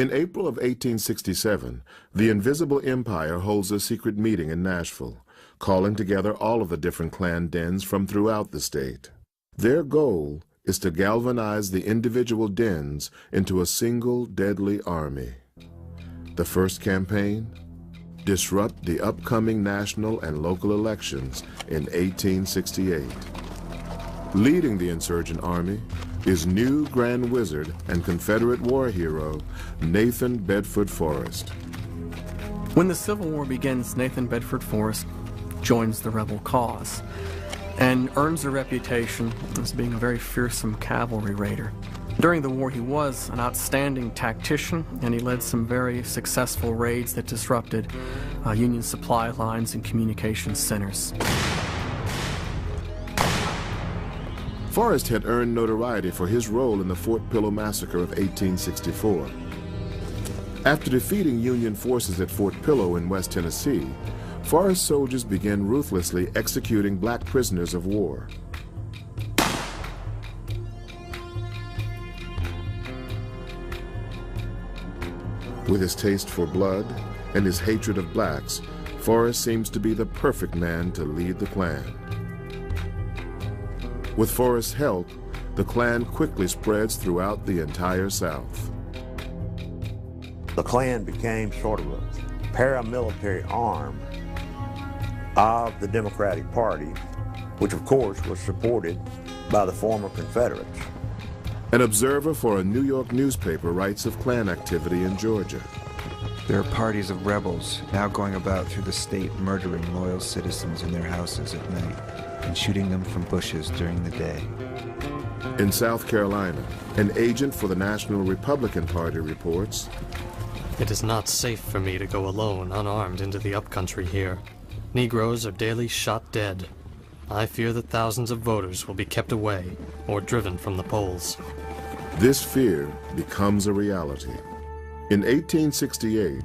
In April of 1867, the Invisible Empire holds a secret meeting in Nashville, calling together all of the different Klan dens from throughout the state. Their goal is to galvanize the individual dens into a single deadly army. The first campaign? Disrupt the upcoming national and local elections in 1868. Leading the insurgent army is new Grand Wizard and Confederate war hero Nathan Bedford Forrest. When the Civil War begins, Nathan Bedford Forrest joins the rebel cause and earns a reputation as being a very fearsome cavalry raider. During the war, he was an outstanding tactician, and he led some very successful raids that disrupted Union supply lines and communications centers. Forrest had earned notoriety for his role in the Fort Pillow Massacre of 1864. After defeating Union forces at Fort Pillow in West Tennessee, Forrest soldiers began ruthlessly executing black prisoners of war. With his taste for blood and his hatred of blacks, Forrest seems to be the perfect man to lead the Klan. With Forrest's help, the Klan quickly spreads throughout the entire South. The Klan became sort of a paramilitary arm of the Democratic Party, which of course was supported by the former Confederates. An observer for a New York newspaper writes of Klan activity in Georgia. There are parties of rebels now going about through the state murdering loyal citizens in their houses at night and shooting them from bushes during the day. In South Carolina, an agent for the National Republican Party reports, "It is not safe for me to go alone, unarmed, into the upcountry here. Negroes are daily shot dead. I fear that thousands of voters will be kept away or driven from the polls." This fear becomes a reality. In 1868,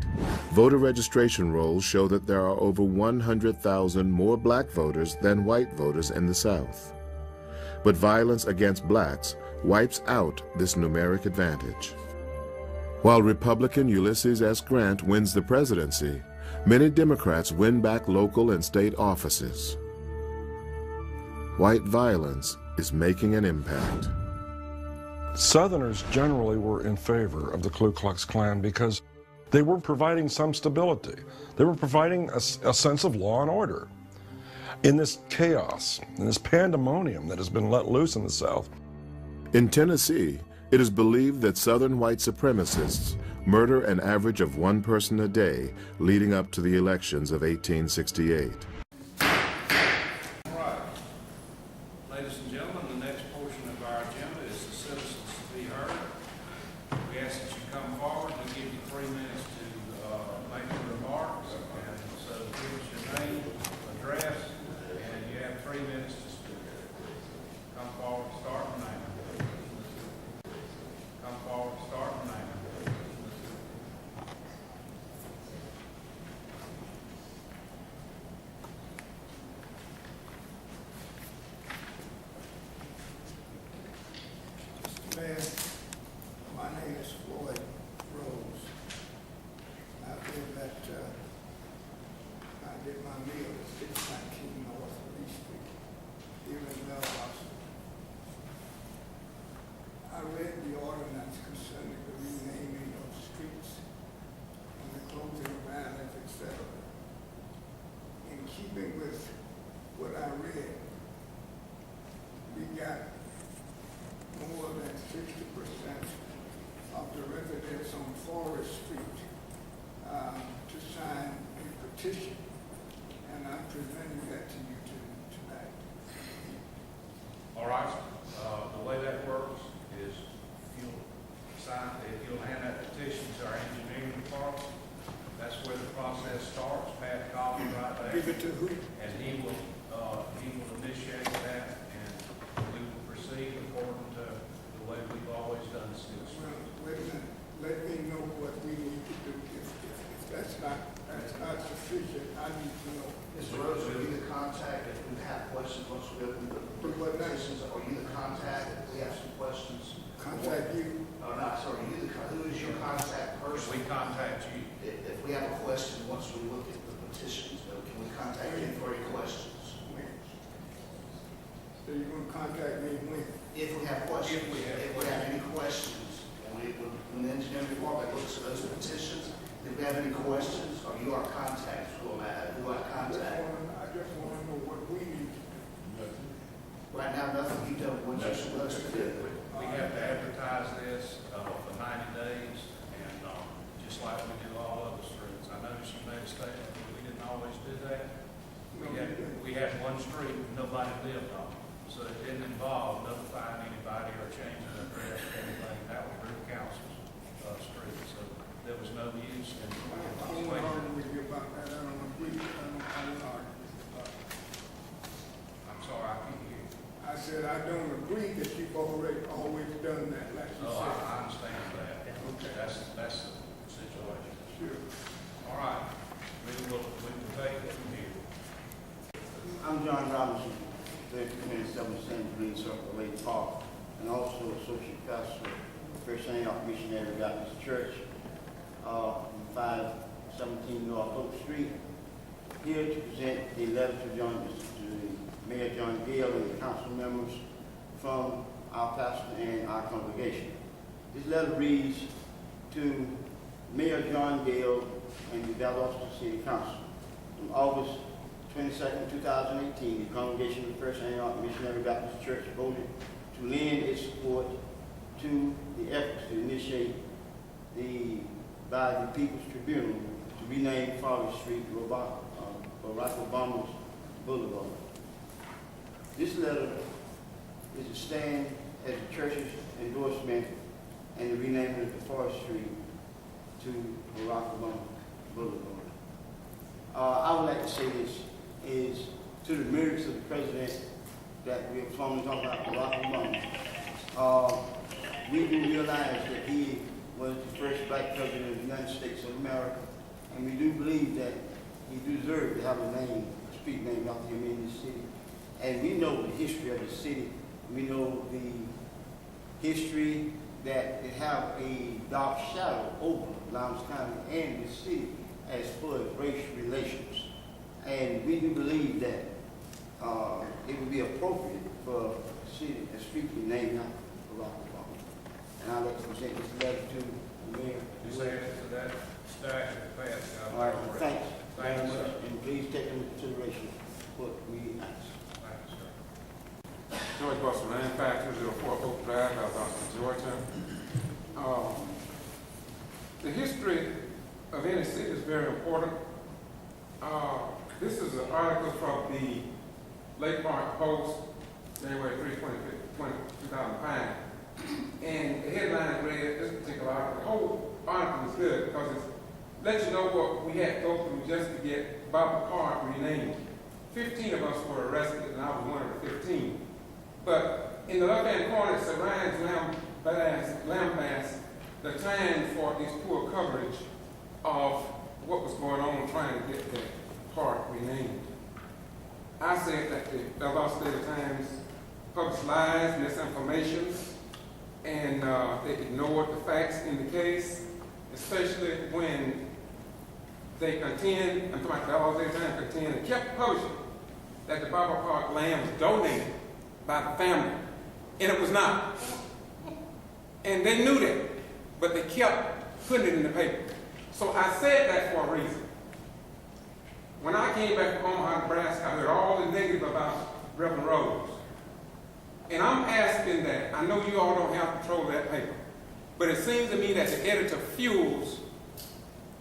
voter registration rolls show that there are over 100,000 more black voters than white voters in the South. But violence against blacks wipes out this numeric advantage. While Republican Ulysses S. Grant wins the presidency, many Democrats win back local and state offices. White violence is making an impact. Southerners generally were in favor of the Ku Klux Klan because they were providing some stability. They were providing a sense of law and order. In this chaos, in this pandemonium that has been let loose in the South. In Tennessee, it is believed that Southern white supremacists murder an average of one person a day leading up to the elections of 1868. My name is Floyd Rose. I live at, I did my meal at 619 North Lee Street, here in Valdosta. I read the ordinance concerning the renaming of streets and the closing of alleys, etc. In keeping with what I read, we got more than 60% of the residents on Forest Street to sign a petition, and I'm presenting that to you tonight. All right. The way that works is you'll hand that petition to our engineering department. That's where the process starts. Pat Collins right there. Give it to who? And he will initiate that, and we will proceed according to the way we've always done this. Well, wait a minute. Let me know what we need to do. If that's not sufficient, I need to know. Mr. Rose, are you the contact if we have questions once we open the petitions? Are you the contact if we have some questions? Contact you? Oh, no, sorry. Who is your contact person? first, We contact you. if we have a question, once we look at the petitions, can we contact you for any questions? When? So you're gonna contact me when? If we have questions, If we have if we have any questions, when the engineering department looks at those petitions, if we have any questions, are you our contact? Who I contact? I just wanna know what we need to do. Right now, nothing you don't want you supposed to do. We have to advertise this for 90 days, and just like we do all other streets. I noticed you made a statement, but we didn't always do that. We had one street nobody lived on, so it didn't involve notifying anybody or changing the address or anything. That was River Council's street, so there was no use in I don't wanna argue with you about that, I don't agree, I don't argue with you about it. I'm sorry, I can't hear you. I said, I don't agree that you've always done that, like you Oh, said. I understand that. Okay. That's the situation. Sure. All right, we will take it from here. I'm John Robinson, 3227 St. Green Circle, Lake Park, and also Associate Pastor of First Antioch Missionary Baptist Church, 517 North Oak Street, here to present a letter to Mayor John Gale and the council members from our pastor and our congregation. This letter reads to Mayor John Gale and the Valdosta City Council. On August 22nd, 2018, the congregation of the First Antioch Missionary Baptist Church voted to lend its support to the efforts to initiate by the People's Tribunal to rename Forest Street Barack Obama's Boulevard. This letter is a stand as the church's endorsement and the renaming of the Forest Street to Barack Obama Boulevard. I would like to say this is to the merits of the president that we are formally talking about, Barack Obama. We do realize that he was the first black president of the United States of America, and we do believe that he deserved to have a street named after him in this city. And we know the history of the city. We know the history that it have a dark shadow over Lowndes County and the city as far as race relations. And we do believe that it would be appropriate for a street to be named after Barack Obama. And I'd like to present this letter to the mayor. Just add it to that statute passed. All right, thanks very Thank you, much. sir. And please take into consideration what we ask. Thank you, sir. George Russell, manufacturer, 04 Oak Drive, Valdosta, Georgia. The history of any city is very important. This is an article from the Lake Park Post, January 3, 2005. And the headline read, this particular article, the whole article is good because it lets you know what we had to go through just to get Barbara Park renamed. 15 of us were arrested, and I was one of the 15. But in the left-hand corner, it said Ryan's lambast the time for its poor coverage of what was going on trying to get the park renamed. I said that the Valdosta Daily Times published lies, misinformation, and they ignored the facts in the case, especially when they contend, I'm talking about the Valdosta Daily Times contend, and kept publishing that the Barbara Park land was donated by the family, and it was not. And they knew that, but they kept putting it in the paper. So I said that for a reason. When I came back from Omaha, Nebraska, I heard all the negative about Reverend Rose. And I'm asking that, I know you all don't have control of that paper, but it seems to me that the editor fuels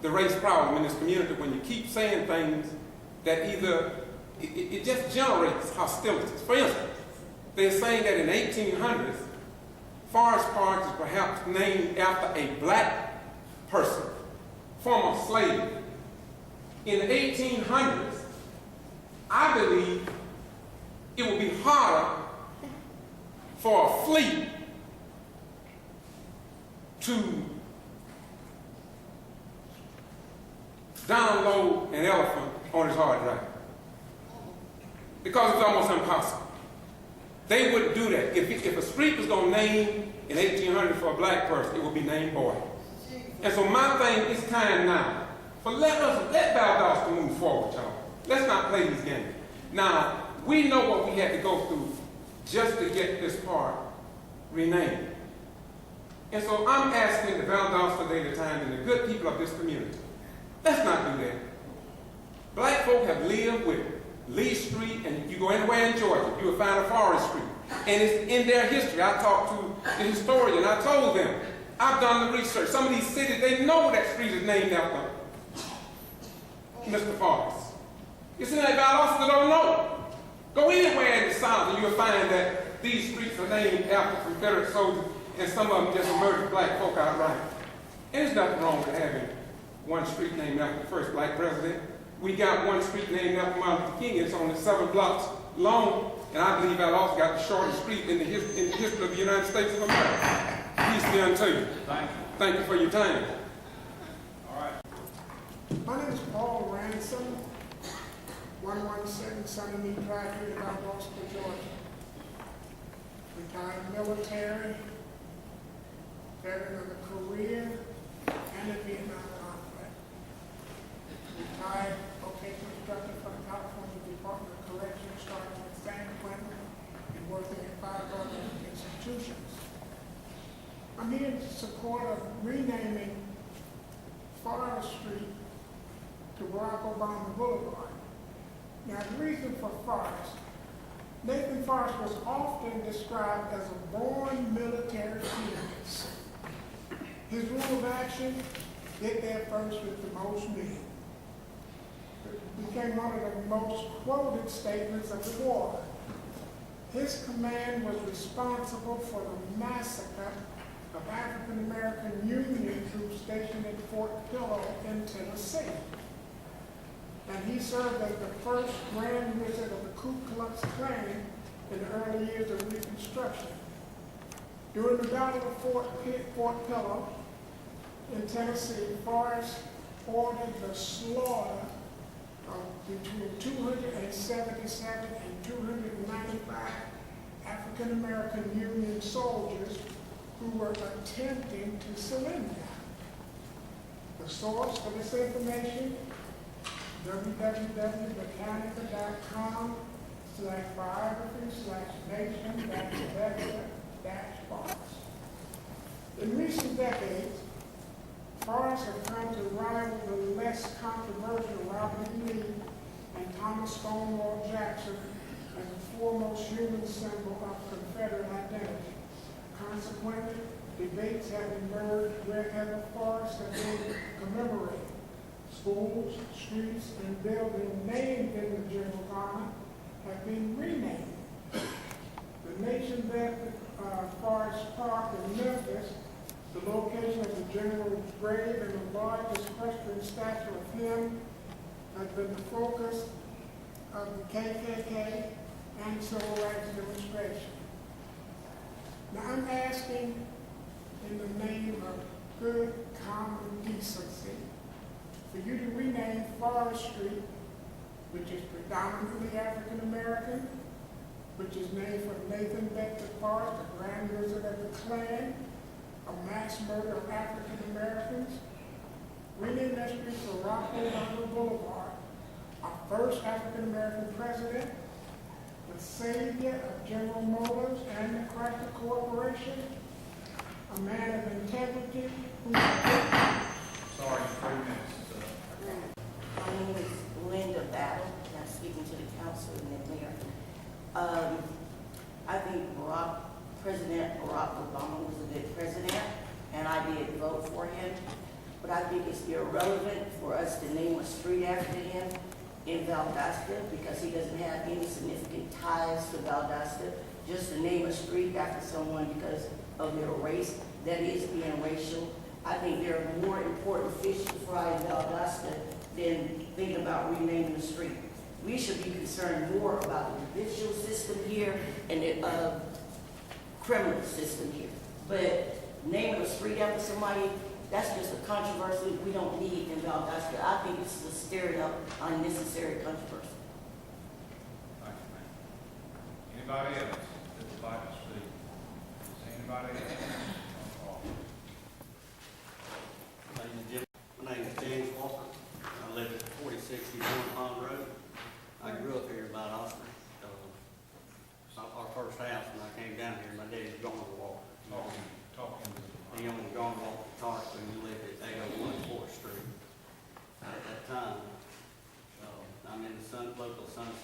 the race problem in this community when you keep saying things that either, it just generates hostilities. For instance, they're saying that in the 1800s, Forest Park is perhaps named after a black person, former slave. In the 1800s, I believe it would be harder for a fleet to download an elephant on his hard drive because it's almost impossible. They wouldn't do that. If a street was going to name in 1800 for a black person, it would be named Boyd. And so my thing is time now. But let Valdosta move forward, y'all. Let's not play these games. Now, we know what we had to go through just to get this park renamed. And so I'm asking the Valdosta Daily Times and the good people of this community, let's not do that. Black folk have lived with Lee Street, and you go anywhere in Georgia, you will find a Forest Street. And it's in their history. I talked to the historian, I told them, I've done the research. Some of these cities, they know that street is named after Mr. Forrest. It's in that Valdosta that don't know. Go anywhere in the South and you'll find that these streets are named after Confederate soldiers, and some of them just murdered black folk outright. And there's nothing wrong with having one street named after the first black president. We got one street named after Martin Luther King. It's only 7 blocks long, and I believe Valdosta got the shortest street in the history of the United States of America. Peace be unto you. Thank you. Thank you for your time. All right. My name is Paul Ransom, 117 Sunnymead Drive here in Valdosta, Georgia. Retired military, veteran of the Korea and the Vietnam conflict. Retired vocational instructor from the California Department of Corrections, starting at San Quentin and working at 5 other institutions. I'm here in support of renaming Forest Street to Barack Obama Boulevard. Now, the reason for Forrest, Nathan Forrest was often described as a born military genius. His rule of action, get there first with the most men. It became one of the most quoted statements of the war. His command was responsible for the massacre of African American Union troops stationed at Fort Pillow in Tennessee. And he served as the first Grand Wizard of the Ku Klux Klan in the early years of Reconstruction. During the Battle of Fort Pillow in Tennessee, Forrest ordered the slaughter of between 277 and 295 African American Union soldiers who were attempting to surrender. The source for this information, www.biography/nation-veteran-Forrest. In recent decades, Forrest have come to rival the less controversial Robert E. Lee and Thomas Stonewall Jackson as the foremost human symbol of Confederate identity. Consequently, debates have emerged wherever Forrest have been commemorated. Schools, streets, and buildings named in the General Garment have been renamed. The nation-veteran Forest Park in Memphis, the location of the General's grave and the largest equestrian statue of him, has been the focus of the KKK and civil rights demonstration. Now I'm asking in the name of good common decency for you to rename Forest Street, which is predominantly African American, which is named for Nathan Bedford Forrest, the Grand Wizard of the Klan, a mass murder of African Americans. Rename that street for Barack Obama Boulevard, our first African American president, the savior of General Motors and the Chrysler Corporation, a man of integrity who... Sorry, 3 minutes. My name is Linda Battle, and I'm speaking to the council and the mayor. I think President Barack Obama was a good president, and I did vote for him. But I think it's irrelevant for us to name a street after him in Valdosta because he doesn't have any significant ties to Valdosta. Just to name a street after someone because of their race, that is being racial. I think there are more important fish to fry in Valdosta than thinking about renaming the street. We should be concerned more about the judicial system here and the criminal system here. But naming a street after somebody, that's just a controversy we don't need in Valdosta. I think it's a stirring up unnecessary controversy. Thank you, ma'am. Anybody else that would like to speak? Is anybody else?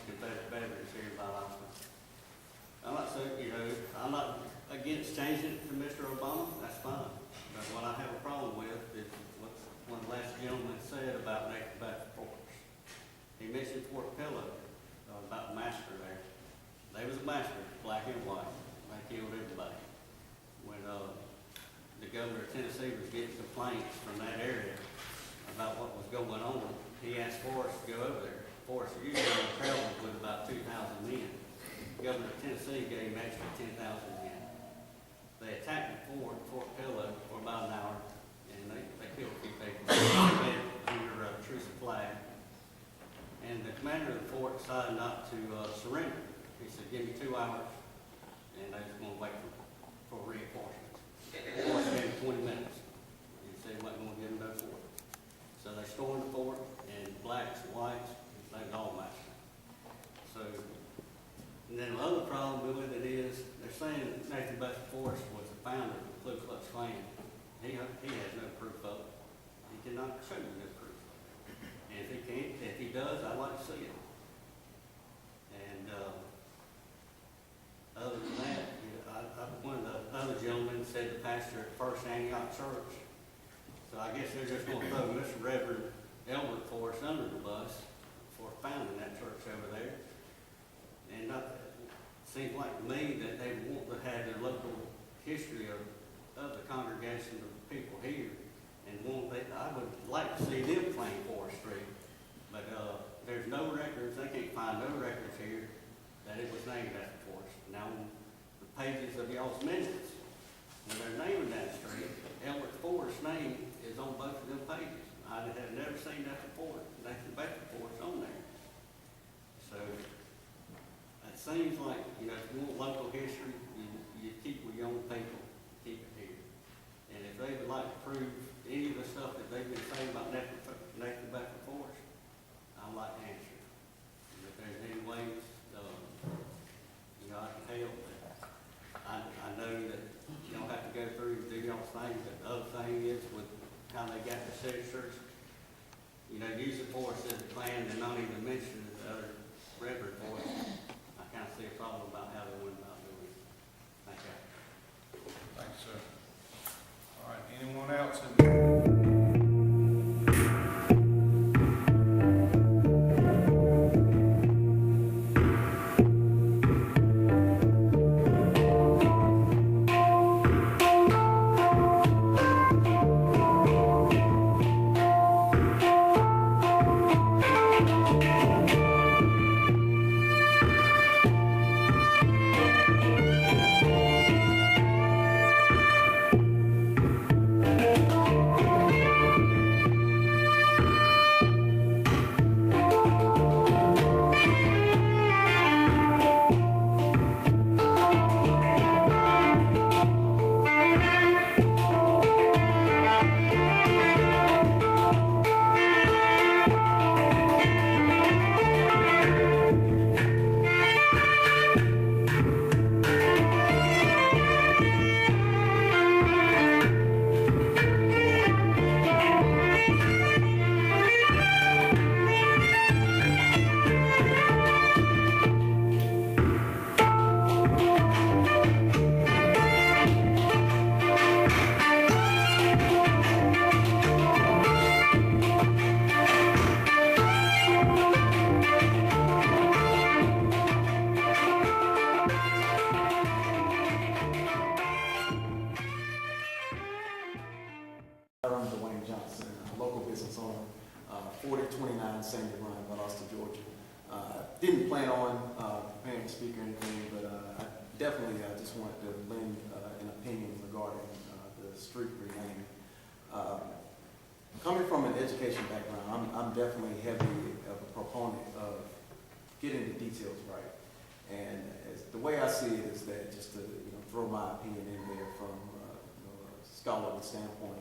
Confederate veterans here in Valdosta. I'm not saying, I'm not against changing it to Mr. Obama, that's fine. But what I have a problem with is what one of the last gentlemen said about Nathan Bedford Forks. He mentioned Fort Pillow, about the massacre there. They was a massacre, black and white. They killed everybody. When the governor of Tennessee was getting complaints from that area about what was going on, he asked Forrest to go over there. Forrest usually traveled with about 2,000 men. The governor of Tennessee gave him extra 10,000 men. They attacked the Fort Pillow for about an hour, and they killed a few people. They under a truce of flag. And the commander of the fort decided not to surrender. He said, give me 2 hours, and they was going to wait for reinforcements. The fort gave him 20 minutes. He said he wasn't going to give them no fort. So they stormed the fort, and blacks and whites, they was all massacred. So, and then the other problem with it is, they're saying Nathan Bedford Forrest was the founder of the Ku Klux Klan. He has no proof of it. He cannot show you no proof. And if he does, I'd like to see it. And other than that, one of the other gentlemen said the pastor at First Antioch Church. So I guess they're just going to throw Mr. Reverend Elbert Forrest under the bus for founding that church over there. And it seems like to me that they want to have their local history of the congregation of people here. And I would like to see them claim Forest Street, but there's no records. They can't find no records here that it was named after Forest. Now, on the pages of y'all's minutes, when they're naming that street, Elbert Forest's name is on both of them pages. I have never seen that before. Nathan Bedford Forest on there. So it seems like if you want local history, you keep with your own people, keep it here. And if they would like to prove any of the stuff that they've been saying about Nathan Bedford Forest, I'd like to answer. And if there's any ways, I can help. I know that you don't have to go through and do y'all's thing, but the other thing is with how they got the signatures, use the Forest as a plan and not even mention the other Redbird Forest. I kind of see a problem about how they went about doing it. Thank you. Thanks, sir. All right, anyone else? business owner, 4029 Sandy Run, Valdosta, Georgia. Didn't plan on preparing to speak or anything, but I definitely just wanted to lend an opinion regarding the street renaming. Coming from an education background, I'm definitely heavily of a proponent of getting the details right. And the way I see it is that, just to throw my opinion in there from a scholarly standpoint,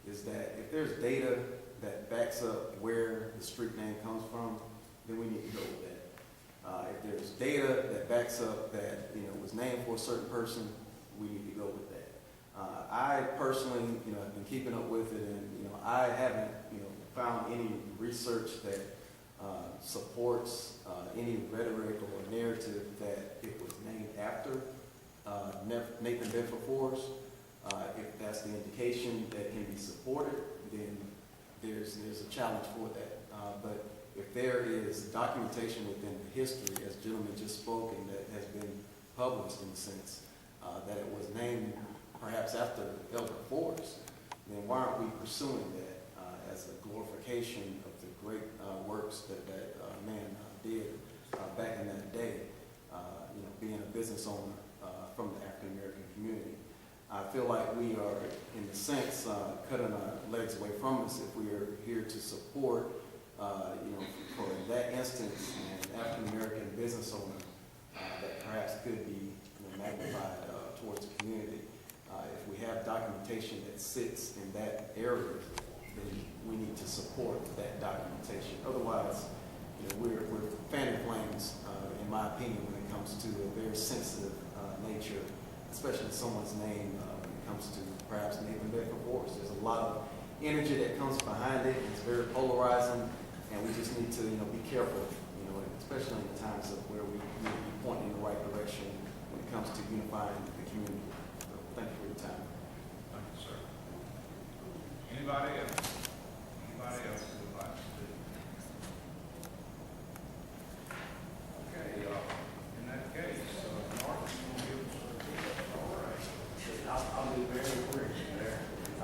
is that if there's data that backs up where the street name comes from, then we need to go with that. If there's data that backs up that was named for a certain person, we need to go with that. I personally, have been keeping up with it, and I haven't, found any research that supports any rhetoric or narrative that it was named after Nathan Bedford Forrest. If that's the indication that can be supported, then there's a challenge for that. But if there is documentation within the history, as the gentleman just spoke, and that has been published in a sense, that it was named perhaps after Elder Forrest, then why aren't we pursuing that as a glorification of the great works that man did back in that day, being a business owner from the African American community? I feel like we are, in a sense, cutting our legs away from us if we are here to support, for that instance, an African American business owner that perhaps could be magnified towards the community. If we have documentation that sits in that area, then we need to support that documentation. Otherwise, we're fanning flames, in my opinion, when it comes to a very sensitive nature, especially someone's name when it comes to perhaps Nathan Bedford Forrest. There's a lot of energy that comes behind it. It's very polarizing, and we just need to, be careful, especially in the times of where we need to be pointing in the right direction when it comes to unifying the community. So thank you for your time. Thank you, sir. Anybody else? Anybody else who would like to speak? Okay, in that case, Mark, you want to give us a report? All right. I'll be very brief there. I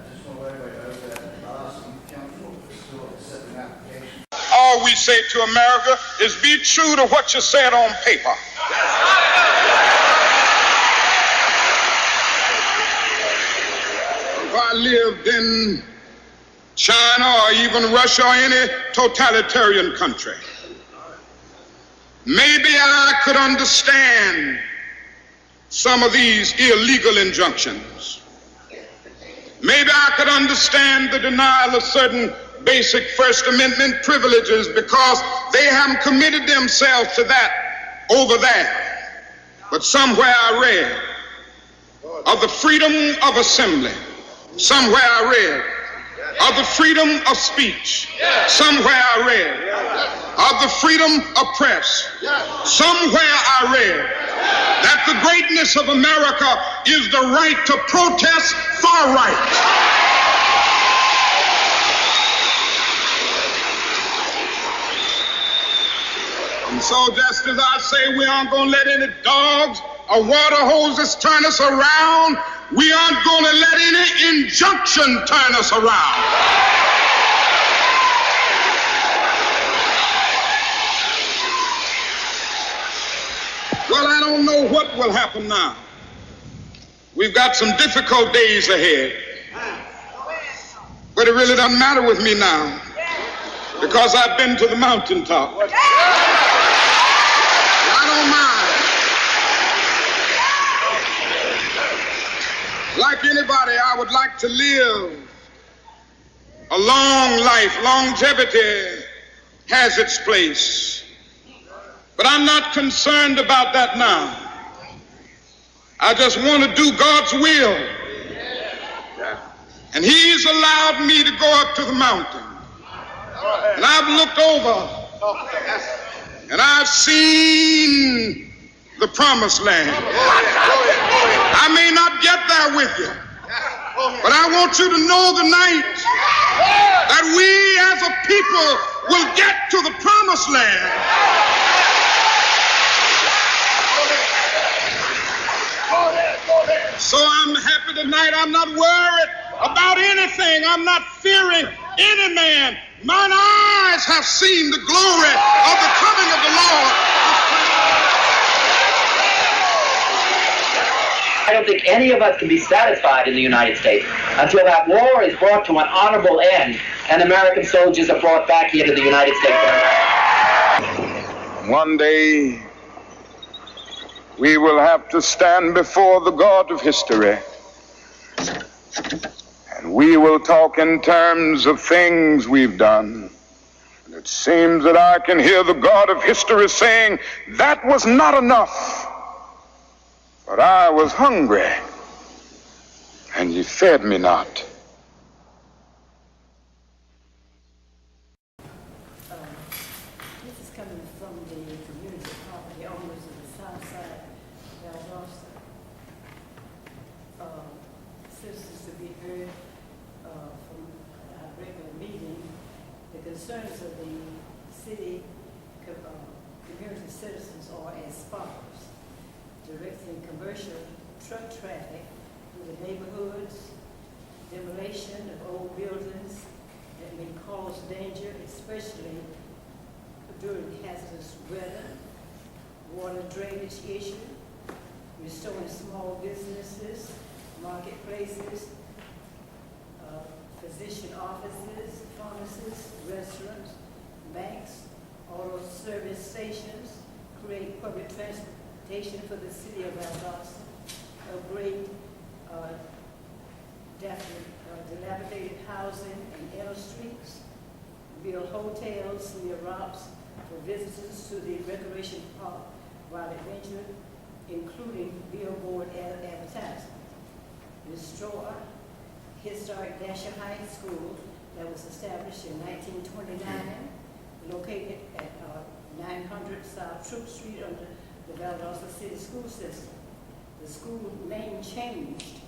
just want to let everybody know that the Valdosta Youth Council is still accepting applications. All we say to America is be true to what you said on paper. If I lived in China or even Russia or any totalitarian country, maybe I could understand some of these illegal injunctions. Maybe I could understand the denial of certain basic First Amendment privileges because they haven't committed themselves to that over there. But somewhere I read of the freedom of assembly. Somewhere I read of the freedom of speech. Somewhere I read of the freedom of press. Somewhere I read that the greatness of America is the right to protest far right. And so just as I say we aren't going to let any dogs or water hoses turn us around, we aren't going to let any injunction turn us around. Well, I don't know what will happen now. We've got some difficult days ahead. But it really doesn't matter with me now because I've been to the mountaintop. I don't mind. Like anybody, I would like to live a long life. Longevity has its place. But I'm not concerned about that now. I just want to do God's will. And He's allowed me to go up to the mountain. And I've looked over and I've seen the promised land. I may not get there with you, but I want you to know tonight that we as a people will get to the promised land. So I'm happy tonight. I'm not worried about anything. I'm not fearing any man. Mine eyes have seen the glory of the coming of the Lord. I don't think any of us can be satisfied in the United States until that war is brought to an honorable end and American soldiers are brought back here to the United States of America. One day, we will have to stand before the God of history. And we will talk in terms of things we've done. And it seems that I can hear the God of history saying, that was not enough. But I was hungry, and ye fed me not. south side of Valdosta. Citizens to be heard from our regular meeting. The concerns of the city community citizens are as follows: directing commercial truck traffic through the neighborhoods, demolition of old buildings that may cause danger, especially during hazardous weather, water drainage issue, restoring small businesses, marketplaces, physician offices, pharmacies, restaurants, banks, auto service stations, create public transportation for the city of Valdosta, upgrade dilapidated housing and inner streets, build hotels near routes for visitors to the recreation park while adventure, including billboard advertising, restore historic Dasher High School that was established in 1929, located at 900 South Troop Street under the Valdosta City School System. The school name changed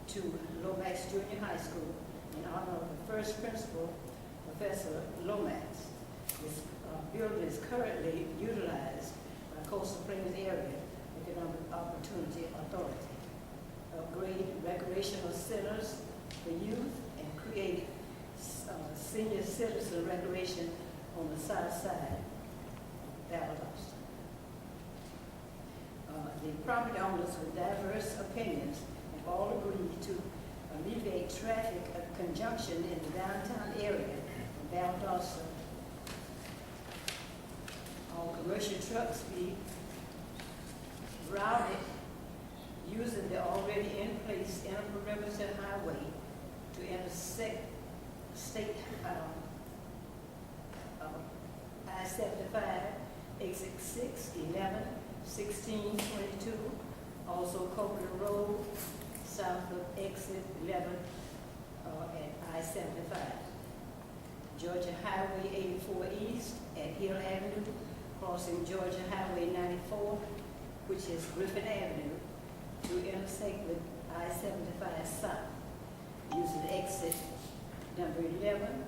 to Lomax Junior High School in honor of the first principal, Professor Lomax. This building is currently utilized by Coastal Plains Area Economic Opportunity Authority. Upgrade recreational centers for youth and create senior citizen recreation on the south side of Valdosta. The property owners with diverse opinions have all agreed to alleviate traffic conjunction in the downtown area of Valdosta. All commercial trucks be routed using the already in place inner perimeter highway to intersect state I-75, exit 6, 11, 16, 22, also Copeland Road, south of exit 11 at I-75. Georgia Highway 84 East at Hill Avenue, crossing Georgia Highway 94, which is Griffin Avenue, to intersect with I-75 South, using exit number 11,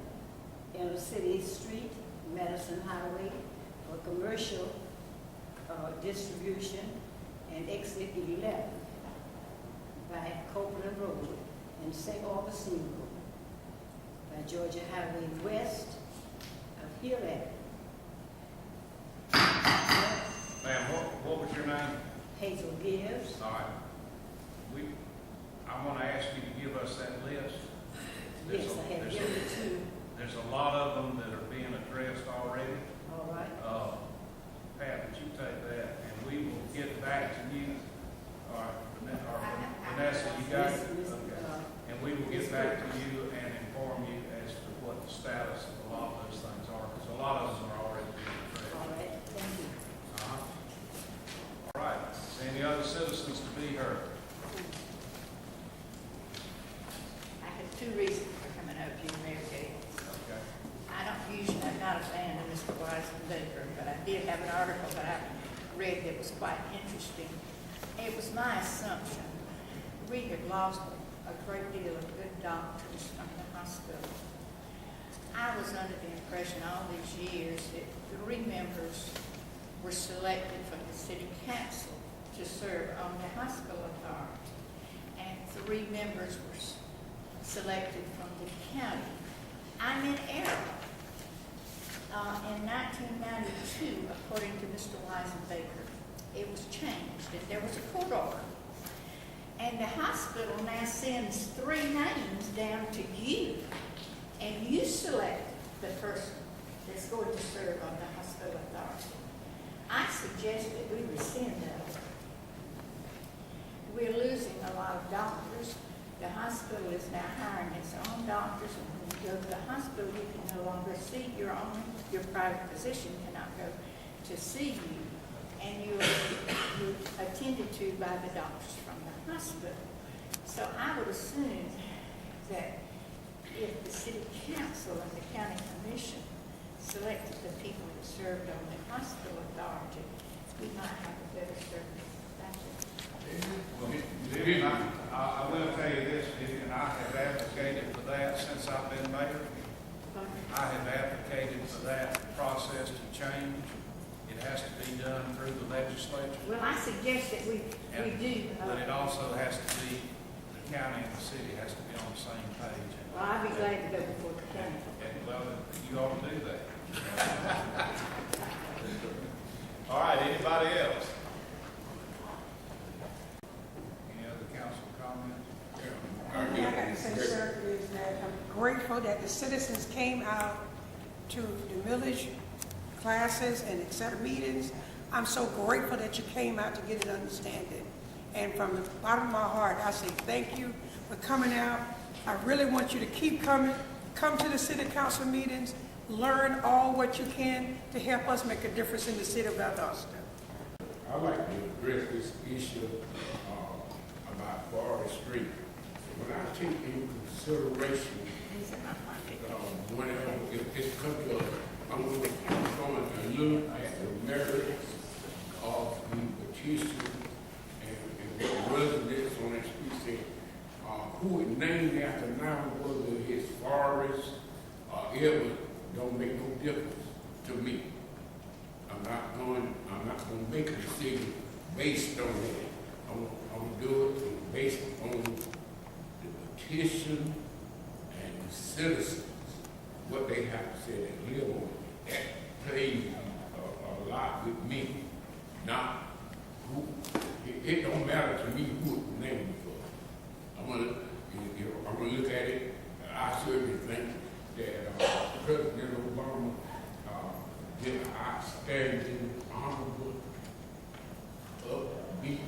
Inner City Street, Madison Highway, for commercial distribution, and exit 11 by Copeland Road and St. Augustine Road, by Georgia Highway west of Hill Avenue. Ma'am, what was your name? Hazel Gibbs. All right. I want to ask you to give us that list. Yes, I have given it to. There's a lot of them that are being addressed already. All right. Pat, would you take that, and we will get back to you. All right, Vanessa, you got it? Okay. And we will get back to you and inform you as to what the status of a lot of those things are, because a lot of them are already being addressed. All right, thank you. All right. Any other citizens to be heard? I have two reasons for coming up to you, Mayor Gates. Okay. I'm not a fan of Mr. Baker, but I did have an article that I read that was quite interesting. It was my assumption we had lost a great deal of good doctors from the hospital. I was under the impression all these years that 3 members were selected from the city council to serve on the hospital authority, and 3 members were selected from the county. I'm in error. In 1992, according to Mr. Baker, it was changed, and there was a court order. And the hospital now sends 3 names down to you, and you select the person that's going to serve on the hospital authority. I suggest that we rescind that order. We're losing a lot of doctors. The hospital is now hiring its own doctors, and when you go to the hospital, you can no longer see your private physician cannot go to see you, and you're attended to by the doctors from the hospital. So I would assume that if the city council and the county commission selected the people that served on the hospital authority, we might have a better service done through the legislature. Well, I suggest that we do. But it also has to be, the county and the city has to be on the same page. Well, I'd be glad to go before the county. Well, you ought to do that. All right, anybody else? Any other council comments? One thing I got to say, sir, is that I'm grateful that the citizens came out to the millage classes and et cetera meetings. I'm so grateful that you came out to get an understanding. And from the bottom of my heart, I say thank you for coming out. I really want you to keep coming. Come to the city council meetings. Learn all what you can to help us make a difference in the city of Valdosta. I'd like to address this issue about Forest Street. When I take into consideration whenever if this comes up, I'm going to look at the merits of the petition and what residents on that street say, who is named after now, whether it's Forest or ever, don't make no difference to me. I'm not going to make a decision based on that. I'm going to do it based on the petition and the citizens, what they have to say that live on it. That plays a lot with me. Not who. It don't matter to me who it's named for. I'm gonna look at it. I certainly think that President Obama did an outstanding, honorable, upbeat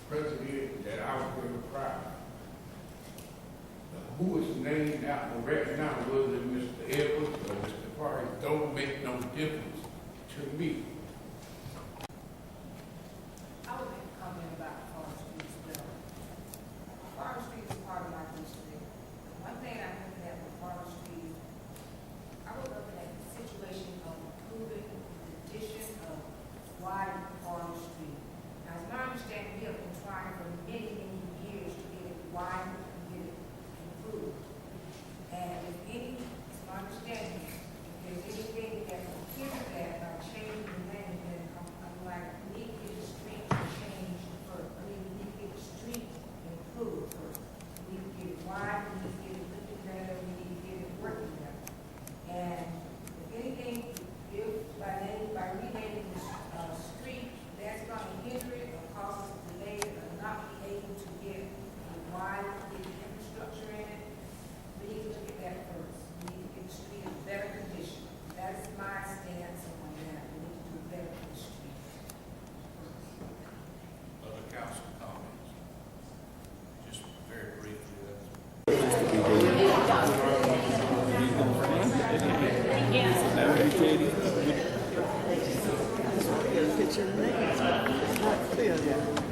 president that I was very proud of. Who is named after right now, whether Mr. Edwards or Mr. Forrest, don't make no difference to me. I would make a comment about Forest Street as well. Forest Street is part of my district. One thing I'm looking at with Forest Street, I was looking at the situation of improving the addition of wide Forest Street. Now, it's my understanding we have been trying for many, many years to get it wide and get it improved. And if any, it's my understanding, if there's anything that will hinder that by changing the name, then I'm like, we need to get the street changed first. I mean, we need to get the street improved first. We need to get it wide, we need to get it looking better, we need to get it working better. And if anything, if by renaming the street, that's going to hinder it or cause us to delay it or not be able to get it wide, get the infrastructure in it, we need to look at that first. We need to get the street in better condition. That's my stance on that. We need to do better for the street. Other council comments? Just very briefly. Picture of the name. It's not clear there.